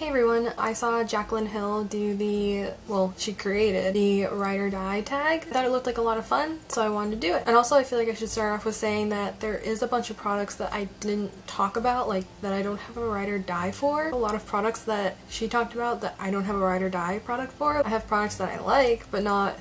Hey everyone, I saw Jaclyn Hill do she created the ride or die tag. I thought it looked like a lot of fun, so I wanted to do it. And also I feel like I should start off with saying that there is a bunch of products that I didn't talk about, like that I don't have a ride or die for. A lot of products that she talked about that I don't have a ride or die product for. I have products that I like, but not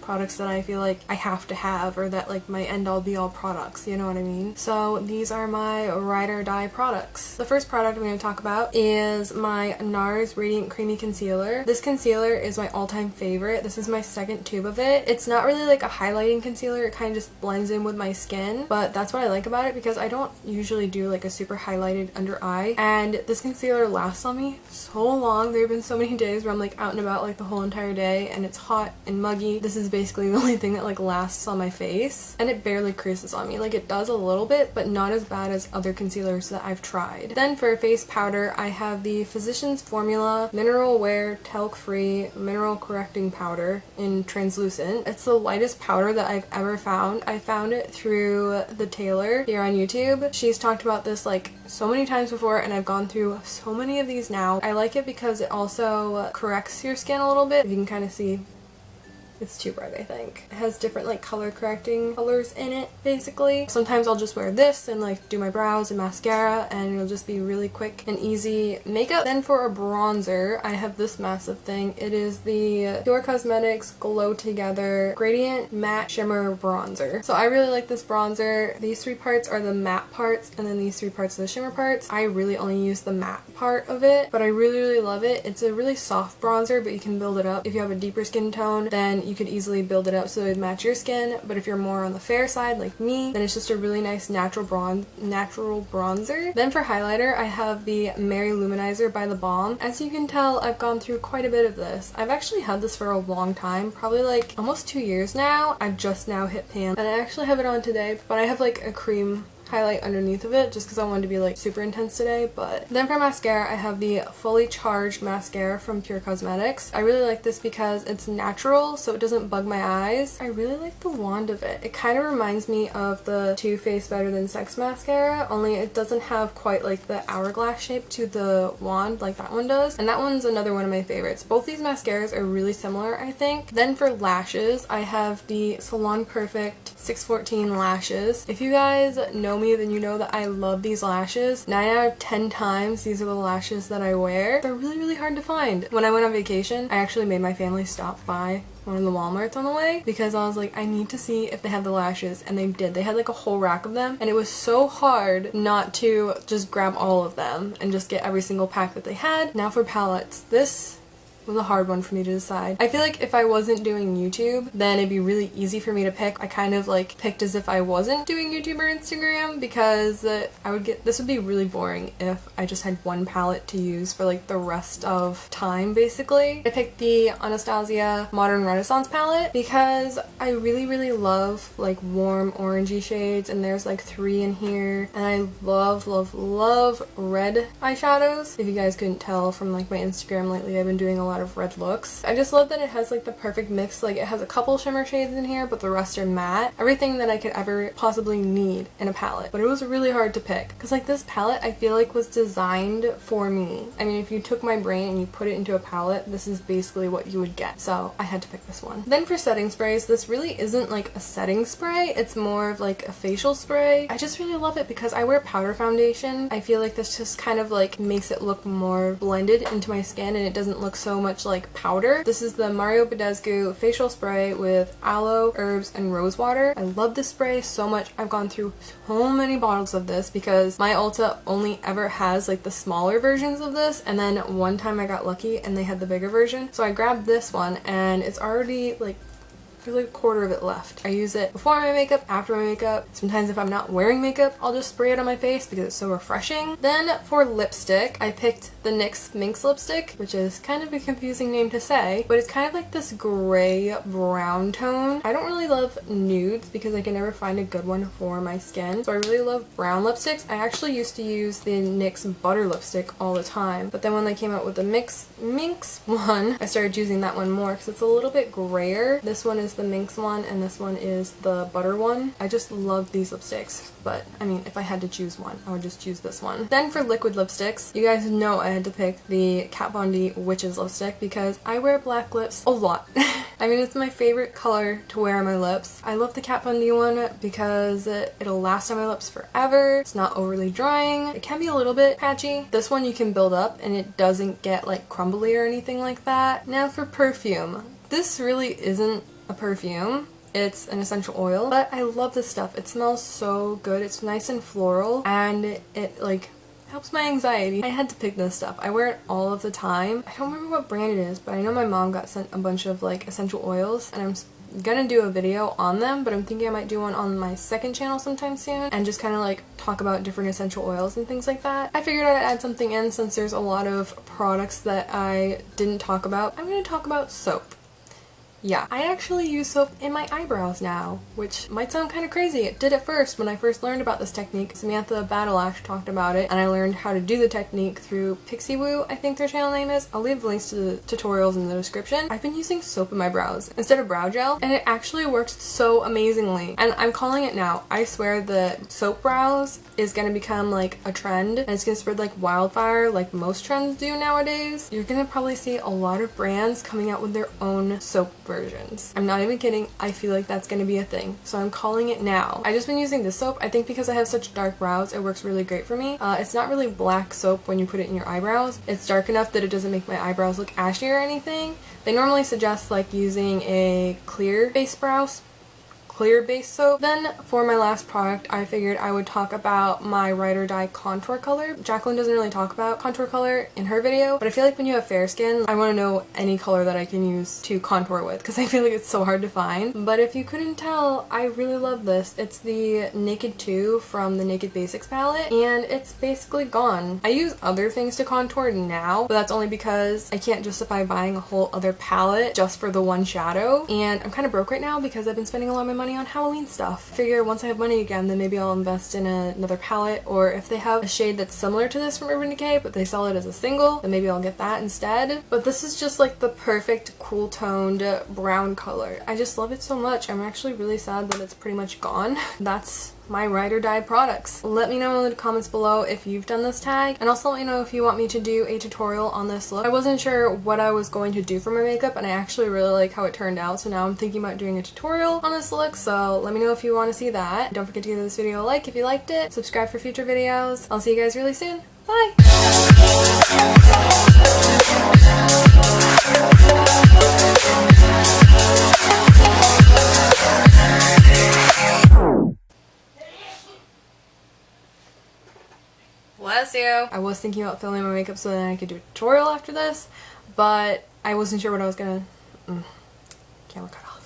products that I feel like I have to have, or that like my end all be all products, you know what I mean? So these are my ride or die products. The first product I'm going to talk about is my NARS Radiant Creamy Concealer. This concealer is my all-time favorite. This is my second tube of it. It's not really like a highlighting concealer, it kind of just blends in with my skin, but that's what I like about it because I don't usually do like a super highlighted under eye, and this concealer lasts on me so long. There have been so many days where I'm like out and about like the whole entire day and it's hot and muggy. This is basically the only thing that like lasts on my face, and it barely creases on me. Like it does a little bit, but not as bad as other concealers that I've tried. Then for face powder, I have the Physicians Formula Mineral Wear Talc Free Mineral Correcting Powder in translucent. It's the lightest powder that I've ever found. I found it through the Taylor here on YouTube. She's talked about this like so many times before, and I've gone through so many of these now. I like it because it also corrects your skin a little bit. You can kind of see it's too bright, I think. It has different like color correcting colors in it, basically. Sometimes I'll just wear this and like do my brows and mascara, and it'll just be really quick and easy makeup. Then for a bronzer, I have this massive thing. It is the Pure Cosmetics Glow Together Gradient Matte Shimmer Bronzer. So I really like this bronzer. These three parts are the matte parts, and then these three parts are the shimmer parts. I really only use the matte part of it, but I really love it. It's a really soft bronzer, but you can build it up. If you have a deeper skin tone, then you could easily build it up so it would match your skin, but if you're more on the fair side like me, then it's just a really nice natural bronzer. Then for highlighter, I have the Mary Luminizer by The Balm. As you can tell, I've gone through quite a bit of this. I've actually had this for a long time, probably like almost 2 years now. I've just now hit pan, and I actually have it on today, but I have like a cream highlight underneath of it just because I wanted to be like super intense today. But then for mascara, I have the Fully Charged mascara from Pure Cosmetics. I really like this because it's natural, so it doesn't bug my eyes. I really like the wand of it. It kind of reminds me of the Too Faced Better Than Sex mascara, only it doesn't have quite like the hourglass shape to the wand like that one does, and that one's another one of my favorites. Both these mascaras are really similar, I think. Then for lashes, I have the Salon Perfect 614 lashes. If you guys know me, then you know that I love these lashes. 9 out of 10 times these are the lashes that I wear. They're really hard to find. When I went on vacation, I actually made my family stop by one of the Walmarts on the way because I was like, I need to see if they have the lashes, and they did. They had like a whole rack of them, and it was so hard not to just grab all of them and just get every single pack that they had. Now for palettes, this was a hard one for me to decide. I feel like if I wasn't doing YouTube, then it'd be really easy for me to pick. I kind of like picked as if I wasn't doing YouTube or Instagram because this would be really boring if I just had one palette to use for like the rest of time, basically. I picked the Anastasia Modern Renaissance palette because I really love like warm orangey shades, and there's like 3 in here, and I love red eyeshadows. If you guys couldn't tell from like my Instagram lately, I've been doing a lot of red looks. I just love that it has like the perfect mix. Like it has a couple shimmer shades in here, but the rest are matte. Everything that I could ever possibly need in a palette. But it was really hard to pick because like this palette I feel like was designed for me. I mean, if you took my brain and you put it into a palette, this is basically what you would get. So I had to pick this one. Then for setting sprays, this really isn't like a setting spray. It's more of like a facial spray. I just really love it because I wear powder foundation. I feel like this just kind of like makes it look more blended into my skin, and it doesn't look so much like powder. This is the Mario Badescu facial spray with aloe, herbs, and rose water. I love this spray so much. I've gone through so many bottles of this because my Ulta only ever has like the smaller versions of this, and then one time I got lucky and they had the bigger version, so I grabbed this one, and it's already like there's like a quarter of it left. I use it before my makeup, after my makeup. Sometimes if I'm not wearing makeup, I'll just spray it on my face because it's so refreshing. Then for lipstick, I picked the NYX Minx lipstick, which is kind of a confusing name to say, but it's kind of like this gray brown tone. I don't really love nudes because I can never find a good one for my skin, so I really love brown lipsticks. I actually used to use the NYX butter lipstick all the time, but then when they came out with the Minx one, I started using that one more because it's a little bit grayer. This one is the Minx one and this one is the Butter one. I just love these lipsticks, but I mean, if I had to choose one, I would just choose this one. Then for liquid lipsticks, you guys know I had to pick the Kat Von D Witches lipstick because I wear black lips a lot. I mean, it's my favorite color to wear on my lips. I love the Kat Von D one because it'll last on my lips forever. It's not overly drying. It can be a little bit patchy. This one you can build up and it doesn't get like crumbly or anything like that. Now for perfume. This really isn't a perfume. It's an essential oil, but I love this stuff. It smells so good. It's nice and floral and it like helps my anxiety. I had to pick this stuff. I wear it all of the time. I don't remember what brand it is, but I know my mom got sent a bunch of like essential oils and I'm gonna do a video on them, but I'm thinking I might do one on my second channel sometime soon and just kind of like talk about different essential oils and things like that. I figured I'd add something in since there's a lot of products that I didn't talk about. I'm gonna talk about soap. Yeah, I actually use soap in my eyebrows now, which might sound kind of crazy. It did at first when I first learned about this technique. Samantha Battleash talked about it, and I learned how to do the technique through Pixie Woo, I think their channel name is. I'll leave links to the tutorials in the description. I've been using soap in my brows instead of brow gel, and it actually works so amazingly. And I'm calling it now. I swear that soap brows is gonna become like a trend, and it's gonna spread like wildfire like most trends do nowadays. You're gonna probably see a lot of brands coming out with their own soap versions. I'm not even kidding. I feel like that's going to be a thing. So I'm calling it now. I've just been using this soap. I think because I have such dark brows, it works really great for me. It's not really black soap when you put it in your eyebrows. It's dark enough that it doesn't make my eyebrows look ashy or anything. They normally suggest like using a clear base soap. Then for my last product, I figured I would talk about my Ride or Die contour color. Jaclyn doesn't really talk about contour color in her video, but I feel like when you have fair skin, I want to know any color that I can use to contour with because I feel like it's so hard to find. But if you couldn't tell, I really love this. It's the Naked 2 from the Naked Basics palette, and it's basically gone. I use other things to contour now, but that's only because I can't justify buying a whole other palette just for the one shadow, and I'm kind of broke right now because I've been spending a lot of my money on Halloween stuff. Figure once I have money again, then maybe I'll invest in another palette, or if they have a shade that's similar to this from Urban Decay but they sell it as a single, then maybe I'll get that instead. But this is just like the perfect cool toned brown color. I just love it so much. I'm actually really sad that it's pretty much gone. That's my Ride or Die products. Let me know in the comments below if you've done this tag, and also let me know if you want me to do a tutorial on this look. I wasn't sure what I was going to do for my makeup, and I actually really like how it turned out, so now I'm thinking about doing a tutorial on this look, so let me know if you want to see that. Don't forget to give this video a like if you liked it, subscribe for future videos. I'll see you guys really soon. Bye! Bless you. I was thinking about filming my makeup so then I could do a tutorial after this, but I wasn't sure what I was gonna... Camera cut off.